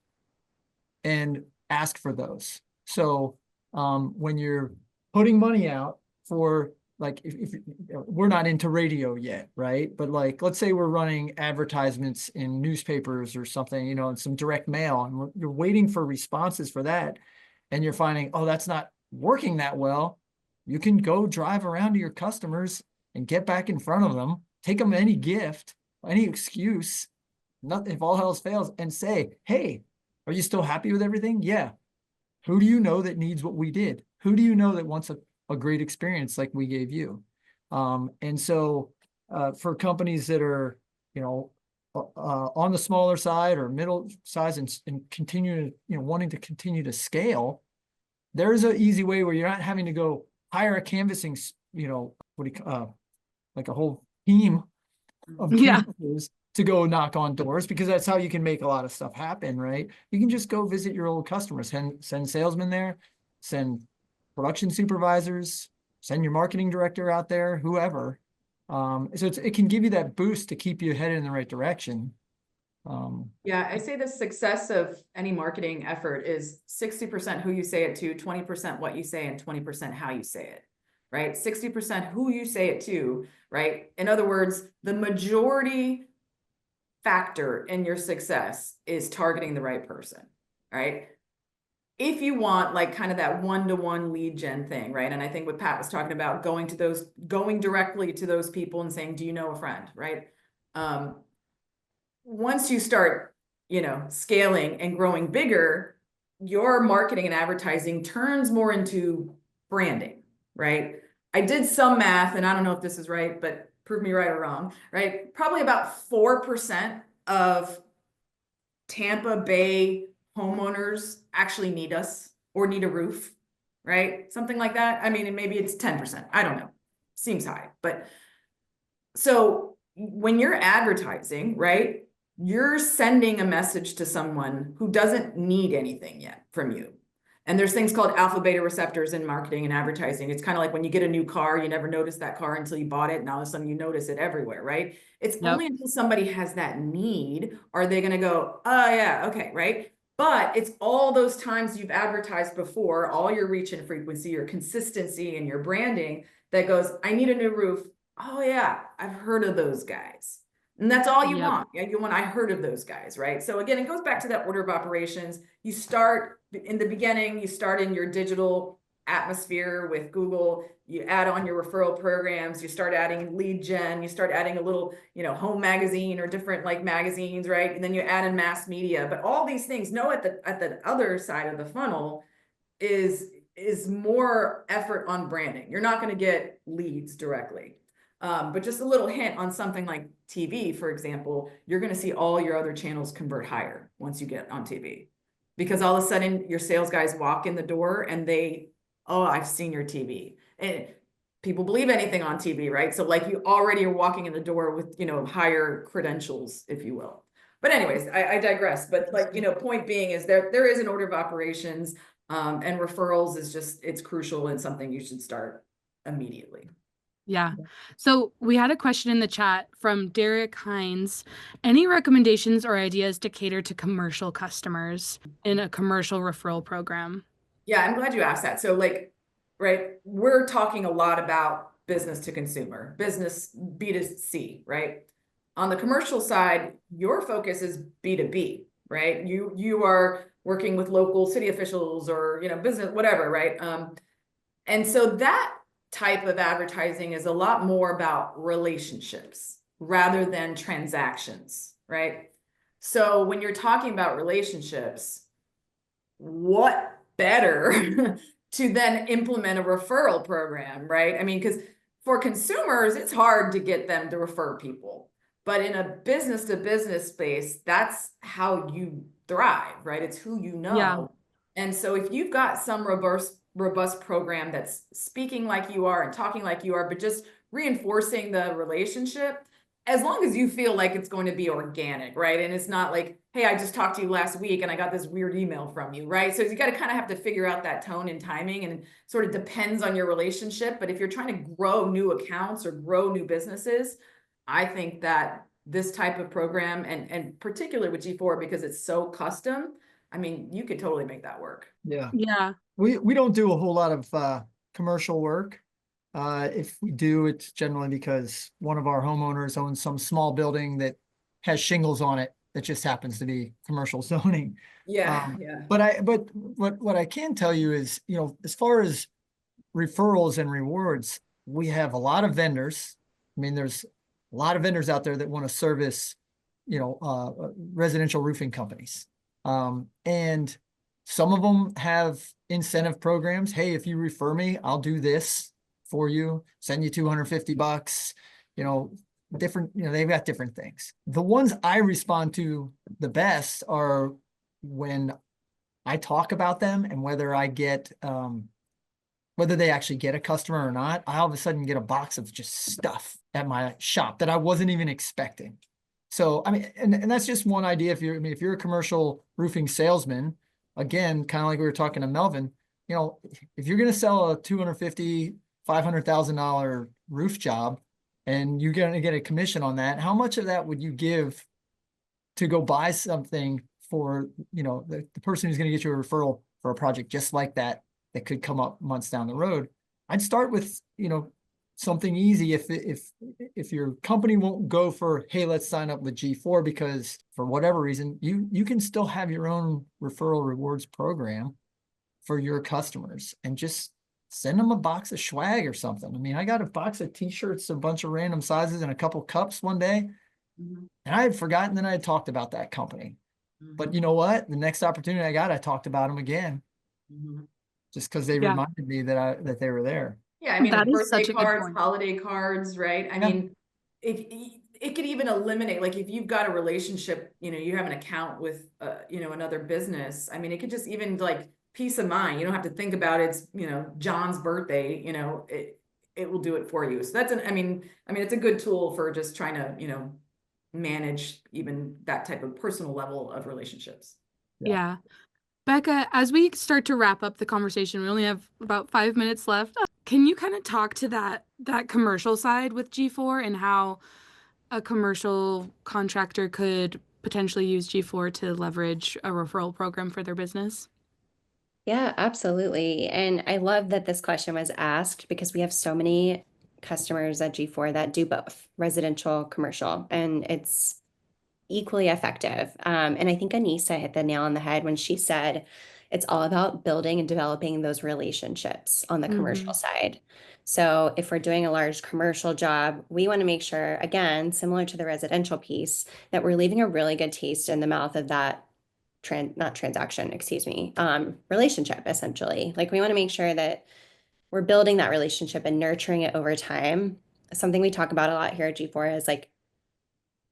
and ask for those. So when you're putting money out for, like, if we're not into radio yet, right? But like, let's say we're running advertisements in newspapers or something, you know, and some direct mail, and you're waiting for responses for that, and you're finding, oh, that's not working that well. You can go drive around to your customers and get back in front of them, take them any gift, any excuse, nothing, if all else fails, and say, hey, are you still happy with everything? Yeah. Who do you know that needs what we did? Who do you know that wants a great experience like we gave you? And so for companies that are, you know, on the smaller side or middle size and continue to, wanting to continue to scale, there's an easy way where you're not having to go hire a canvassing, like a whole team of Yeah. canvassers to go knock on doors, because that's how you can make a lot of stuff happen, right? You can just go visit your old customers, send salesmen there, send production supervisors, send your marketing director out there, whoever. So it can give you that boost to keep you headed in the right direction. Yeah, I say the success of any marketing effort is 60% who you say it to, 20% what you say, and 20% how you say it, right? 60% who you say it to, right? In other words, the majority factor in your success is targeting the right person, right? If you want like kind of that one-to-one lead gen thing, right? And I think what Pat was talking about, going directly to those people and saying, do you know a friend, right? Once you start, scaling and growing bigger, your marketing and advertising turns more into branding, right? I did some math, and I don't know if this is right, but prove me right or wrong, right? Probably about 4% of Tampa Bay homeowners actually need us or need a roof, right? Something like that. I mean, and maybe it's 10%. I don't know. Seems high. But so when you're advertising, right, you're sending a message to someone who doesn't need anything yet from you. And there's things called alpha beta receptors in marketing and advertising. It's kind of like when you get a new car, you never notice that car until you bought it. And all of a sudden you notice it everywhere, right? It's only until somebody has that need are they going to go, oh yeah, okay, right? But it's all those times you've advertised before, all your reach and frequency, your consistency and your branding that goes, I need a new roof. Oh yeah, I've heard of those guys. And that's all you want. Yeah, you want, I heard of those guys, right? So again, it goes back to that order of operations. You start in the beginning, you start in your digital atmosphere with Google, you add on your referral programs, you start adding lead gen, you start adding a little, home magazine or different like magazines, right? And then you add in mass media, but all these things, at the other side of the funnel is more effort on branding. You're not going to get leads directly. But just a little hint on something like TV, for example, you're going to see all your other channels convert higher once you get on TV, because all of a sudden your sales guys walk in the door and oh, I've seen your TV. And people believe anything on TV, right? So like you already are walking in the door with, higher credentials, if you will. But anyways, I digress. But like, point being is there is an order of operations, and referrals is it's crucial and something you should start immediately. Yeah. So we had a question in the chat from Derek Hines. Any recommendations or ideas to cater to commercial customers in a commercial referral program? Yeah, I'm glad you asked that. So like, right, we're talking a lot about business to consumer, business B2C, right? On the commercial side, your focus is B2B, right? You are working with local city officials or, business, whatever, right? And so that type of advertising is a lot more about relationships rather than transactions, right? So when you're talking about relationships, what better to then implement a referral program, right? I mean, because for consumers, it's hard to get them to refer people. But in a business to business space, that's how you thrive, right? It's who you know. Yeah. And so if you've got some robust program that's speaking like you are and talking like you are, but just reinforcing the relationship, as long as you feel like it's going to be organic, right? And it's not like, hey, I just talked to you last week and I got this weird email from you, right? So you got to kind of have to figure out that tone and timing, and sort of depends on your relationship. But if you're trying to grow new accounts or grow new businesses, I think that this type of program, and particularly with G4, because it's so custom, I mean, you could totally make that work. Yeah. Yeah. We don't do a whole lot of commercial work. If we do, it's generally because one of our homeowners owns some small building that has shingles on it that just happens to be commercial zoning. Yeah. But what I can tell you is, as far as referrals and rewards, we have a lot of vendors. I mean, there's a lot of vendors out there that want to service, residential roofing companies. And some of them have incentive programs. Hey, if you refer me, I'll do this for you, send you $250, different, they've got different things. The ones I respond to the best are when I talk about them, and whether I get, whether they actually get a customer or not, I all of a sudden get a box of just stuff at my shop that I wasn't even expecting. So, I mean, and that's just one idea. If you're a commercial roofing salesman, again, kind of like we were talking to Melvin, if you're going to sell a $250,000, $500,000 roof job, and you're going to get a commission on that, how much of that would you give to go buy something for, the person who's going to get you a referral for a project just like that could come up months down the road? I'd start with, something easy. If your company won't go for, hey, let's sign up with G4 because for whatever reason, you can still have your own referral rewards program for your customers, and just send them a box of swag or something. I mean, I got a box of t-shirts, a bunch of random sizes, and a couple cups one day. And I had forgotten that I had talked about that company. But you know what? The next opportunity I got, I talked about them again. Just because they reminded me that they were there. Yeah, I mean, That like is such birthday a good cards, point. holiday cards, right? I mean, it could even eliminate, like if you've got a relationship, you have an account with, another business. I mean, it could just even like peace of mind. You don't have to think about it's, John's birthday, it will do it for you. So that's I mean, it's a good tool for just trying to, manage even that type of personal level of relationships. Yeah. Becca, as we start to wrap up the conversation, we only have about 5 minutes left. Can you kind of talk to that commercial side with G4 and how a commercial contractor could potentially use G4 to leverage a referral program for their business? Yeah, absolutely. And I love that this question was asked because we have so many customers at G4 that do both residential, commercial, and it's equally effective. And I think Anissa hit the nail on the head when she said it's all about building and developing those relationships on the commercial side. So if we're doing a large commercial job, we want to make sure, again, similar to the residential piece, that we're leaving a really good taste in the mouth of that not transaction, excuse me, relationship, essentially. Like we want to make sure that we're building that relationship and nurturing it over time. Something we talk about a lot here at G4 is like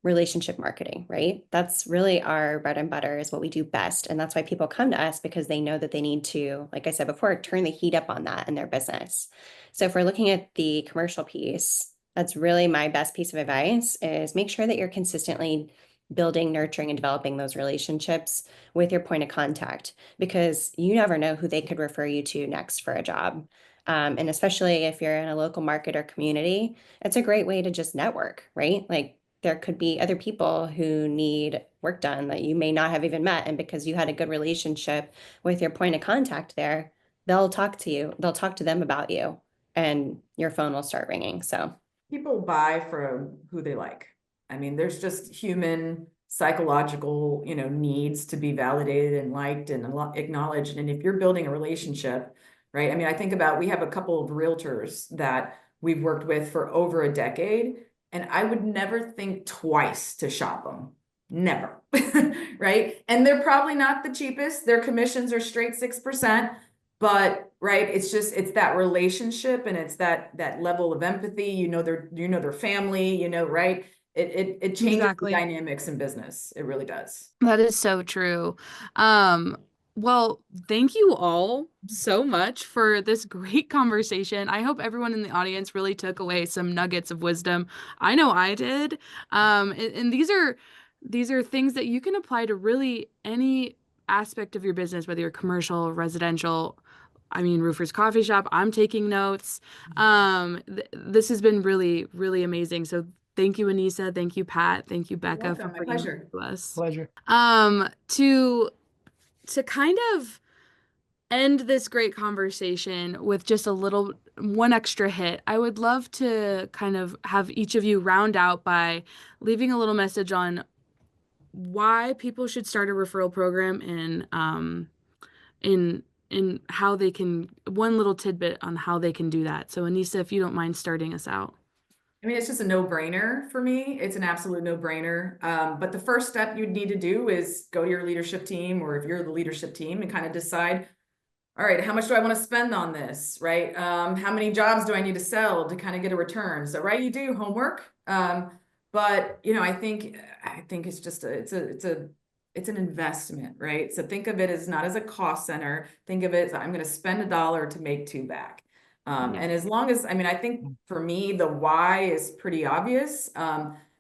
relationship marketing, right? That's really our bread and butter, is what we do best. And that's why people come to us, because they know that they need to, like I said before, turn the heat up on that in their business. So if we're looking at the commercial piece, that's really my best piece of advice, is make sure that you're consistently building, nurturing, and developing those relationships with your point of contact, because you never know who they could refer you to next for a job. And especially if you're in a local market or community, it's a great way to just network, right? Like there could be other people who need work done that you may not have even met. And because you had a good relationship with your point of contact there, they'll talk to you, they'll talk to them about you, and your phone will start ringing. So People buy from who they like. I mean, there's just human psychological, needs to be validated and liked and acknowledged. And if you're building a relationship, right? I mean, I think about, we have a couple of realtors that we've worked with for over a decade, and I would never think twice to shop them. Never, right? And they're probably not the cheapest. Their commissions are straight 6%. But right, it's that relationship, and it's that level of empathy, their family, right? It changes the dynamics in business. It really does. That is so true. Well, thank you all so much for this great conversation. I hope everyone in the audience really took away some nuggets of wisdom. I know I did. And these are things that you can apply to really any aspect of your business, whether you're commercial, residential. I mean, Roofer's Coffee Shop. I'm taking notes. This has been really, really amazing. So thank you, Anissa. Thank you, Pat. Thank you, Becca, for My bringing pleasure. this to us. Pleasure. To kind of end this great conversation with just one extra hit, I would love to kind of have each of you round out by leaving a little message on why people should start a referral program, in how they can, one little tidbit on how they can do that. So Anissa, if you don't mind starting us out. I mean, it's just a no-brainer for me. It's an absolute no-brainer. But the first step you'd need to do is go to your leadership team, or if you're the leadership team, and kind of decide, all right, how much do I want to spend on this, right? How many jobs do I need to sell to kind of get a return? So, right, you do your homework. But, you know, I think it's just it's an investment, right? So think of it as not as a cost center. Think of it as I'm going to spend $1 to make 2 back. Yeah. And as long as, I mean, I think for me, the why is pretty obvious.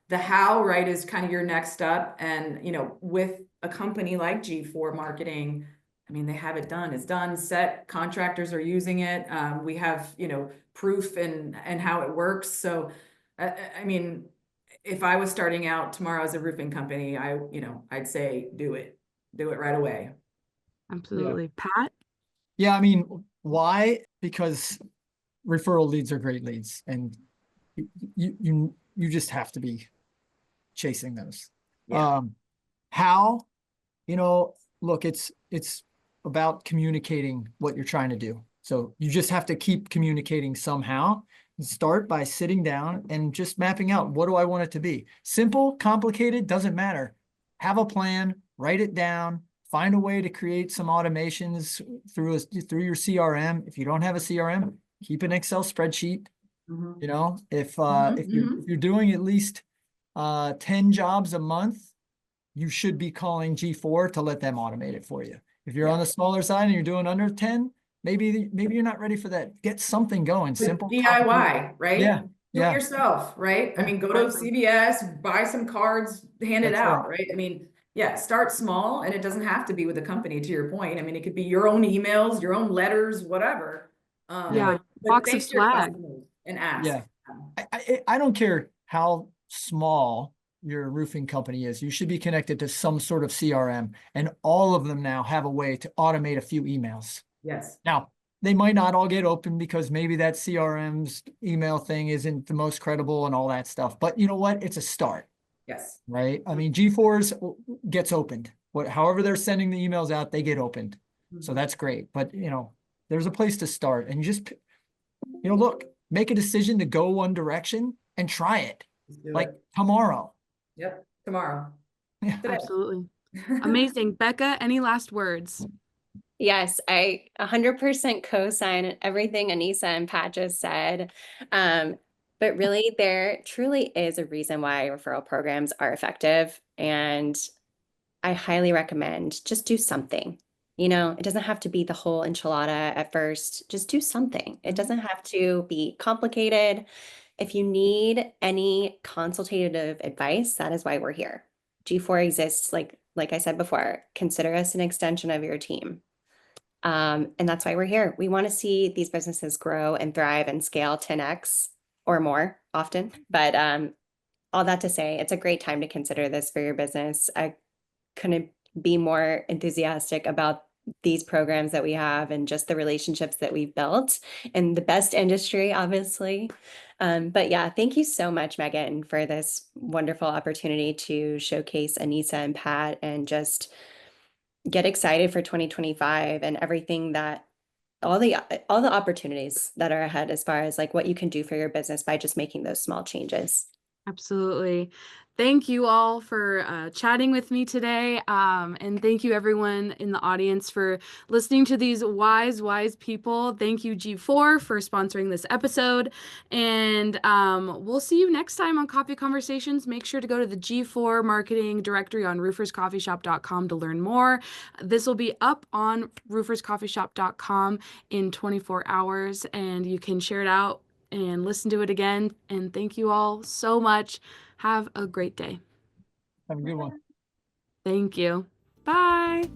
The how, right, is kind of your next step. And, you know, with a company like gFourMarketing, I mean, they have it done. It's done, set, contractors are using it. We have, you know, proof and how it works. So, I mean, if I was starting out tomorrow as a roofing company, I'd say do it right away. Absolutely. Pat? Yeah, I mean, why? Because referral leads are great leads, and you just have to be chasing those. Yeah. How? You know, look, it's about communicating what you're trying to do. So you just have to keep communicating somehow. Start by sitting down and just mapping out, what do I want it to be? Simple, complicated, doesn't matter. Have a plan, write it down, find a way to create some automations through your CRM. If you don't have a CRM, keep an Excel spreadsheet. Mhm. You know, if Mhm. you're doing at least 10 jobs a month, you should be calling gFour to let them automate it for you. If you're on Yeah. the smaller side and you're doing under 10, maybe you're not ready for that. Get something going, With simple, complicated. DIY, right? Yeah, Do it yeah, yourself, right? I yeah, mean, go to Exactly. CVS, buy some cards, hand it that's right. out, right? I mean, yeah, start small, and it doesn't have to be with a company, to your point. I mean, it could be your own emails, your own letters, whatever. Yeah, Yeah. But Box of think to your swag. customers and ask. yeah. I don't care how small your roofing company is. You should be connected to some sort of CRM, and all of them now have a way to automate a few emails. Yes. Now, they might not all get open because maybe that CRM's email thing isn't the most credible and all that stuff. But you know what? It's a start, Yes. right? I mean, gFour's gets opened. However they're sending the emails out, they get opened. So that's great. But you know, there's a place to start, and you just, you know, look, make a decision to go one direction and try it. Let's do Like it. tomorrow. Yep. Tomorrow. Yeah. Today. Absolutely. Amazing. Becca, any last words? Yes, I 100% co-sign everything Anissa and Pat just said. But really, there truly is a reason why referral programs are effective. And I highly recommend just do something. You know, it doesn't have to be the whole enchilada at first. Just do something. It doesn't have to be complicated. If you need any consultative advice, that is why we're here. gFour exists, like I said before, consider us an extension of your team. And that's why we're here. We want to see these businesses grow and thrive and scale 10x or more often. But all that to say, it's a great time to consider this for your business. I couldn't be more enthusiastic about these programs that we have and just the relationships that we've built in the best industry, obviously. But yeah, thank you so much, Megan, for this wonderful opportunity to showcase Anissa and Pat and just get excited for 2025 and everything that all the opportunities that are ahead as far as like what you can do for your business by just making those small changes. Absolutely. Thank you all for chatting with me today. And thank you everyone in the audience for listening to these wise people. Thank you, gFour, for sponsoring this episode. And we'll see you next time on Coffee Conversations. Make sure to go to the gFour marketing directory on RoofersCoffeeShop.com to learn more. This will be up on RoofersCoffeeShop.com in 24 hours, and you can share it out and listen to it again. And thank you all so much. Have a great day. Have a good one. Thank you. Bye.